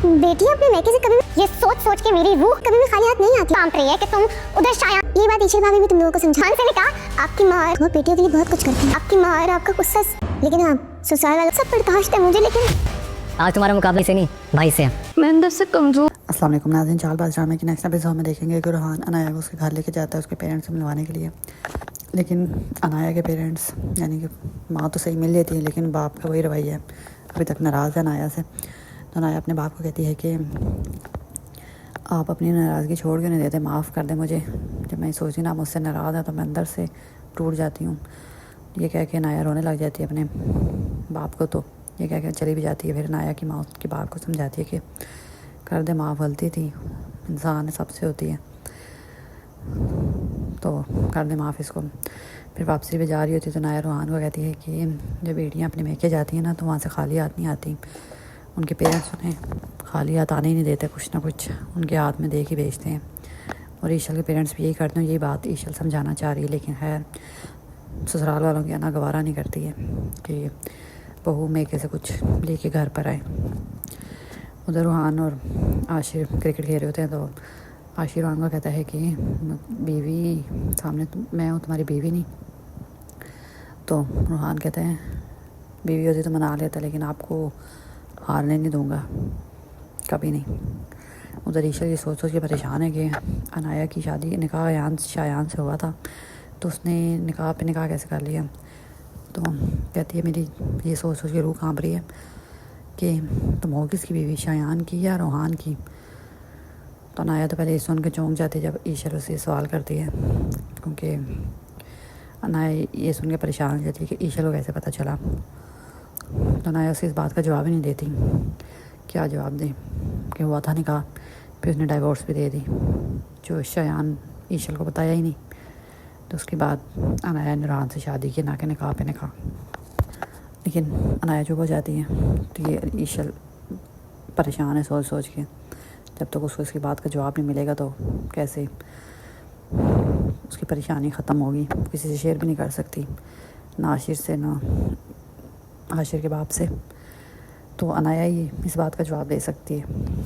बेटी अपने मैके से कभी ये सोच सोच के मेरी रूह कभी भी खाली हाथ नहीं आती। काम रही है कि तुम उधर शायद ये बात ईशा भाभी भी तुम लोगों को समझाने से कहा। आपकी माँ वो बेटियों के लिए बहुत कुछ करती है। आपकी माँ और आपका गुस्सा, लेकिन हाँ ससुराल वाले सब बर्दाश्त है मुझे, लेकिन आज तुम्हारा मुकाबले से नहीं भाई से है। मैं अंदर से कमजोर। अस्सलाम वालेकुम नाज़रीन, चालबाज़ ड्रामे के नेक्स्ट एपिसोड में देखेंगे कि रोहान अनाया को उसके घर लेके जाता है उसके पेरेंट्स से मिलवाने के लिए। लेकिन अनाया के पेरेंट्स यानी कि माँ तो सही मिल लेती है, लेकिन बाप का वही रवैया है, अभी तक नाराज़ है अनाया से। तो अनाया अपने बाप को कहती है कि आप अपनी नाराज़गी छोड़ के नहीं देते, माफ़ कर दे मुझे। जब मैं सोचती ना मुझसे नाराज़ है तो मैं अंदर से टूट जाती हूँ। ये कह के अनाया रोने लग जाती है अपने बाप को, तो ये कह के चली भी जाती है। फिर अनाया की माँ उसके बाप को समझाती है कि कर दे माफ़, गलती थी, इंसान सबसे होती है, तो कर दे माफ़ इसको। फिर वापसी पे जा रही होती है तो नाया रोहान को कहती है कि जब बेटियाँ अपने मैके जाती हैं ना तो वहाँ से खाली हाथ नहीं आती। उनके पेरेंट्स उन्हें खाली हाथ आने ही नहीं देते, कुछ ना कुछ उनके हाथ में दे के भेजते हैं। और ईशल के पेरेंट्स भी यही करते हैं। यही बात ईशल समझाना चाह रही है, लेकिन खैर ससुराल वालों की आना गवारा नहीं करती है कि बहू मैके से कुछ लेके घर पर आए। उधर रोहान और आशिर क्रिकेट खेल रहे होते हैं तो आशिर रोहान को कहता है कि बीवी सामने मैं हूँ, तुम्हारी बीवी नहीं। तो रोहान कहते हैं बीवी होती तो मना लेता, लेकिन आपको हारने नहीं दूंगा, कभी नहीं। उधर ईशा ये सोच सोच के परेशान है कि अनाया की शादी निकाह शायान से हुआ था, तो उसने निकाह पे निकाह कैसे कर लिया। तो कहती है मेरी ये सोच सोच के रूह काँप रही है कि तुम हो किसकी बीवी, शायान की या रोहान की। तो अनाया तो पहले ये सुन के चौंक जाती है जब ईशा उससे सवाल करती है, क्योंकि अनाया ये सुन के परेशान हो जाती है कि ईशा को कैसे पता चला। तो अनाया उसे इस बात का जवाब ही नहीं देती। क्या जवाब दें कि हुआ था निकाह, फिर उसने डाइवोर्स भी दे दी, जो शायान ईशल को बताया ही नहीं। तो उसके बाद अनाया ने रोहान से शादी की, ना कि निकाह पे निकाह। लेकिन अनाया चुप हो जाती है। तो ये ईशल परेशान है सोच सोच के, जब तक उसको इसकी बात का जवाब नहीं मिलेगा तो कैसे उसकी परेशानी ख़त्म होगी। किसी से शेयर भी नहीं कर सकती, ना आशिर से ना आशिर के बाप से। तो अनाया ही इस बात का जवाब दे सकती है।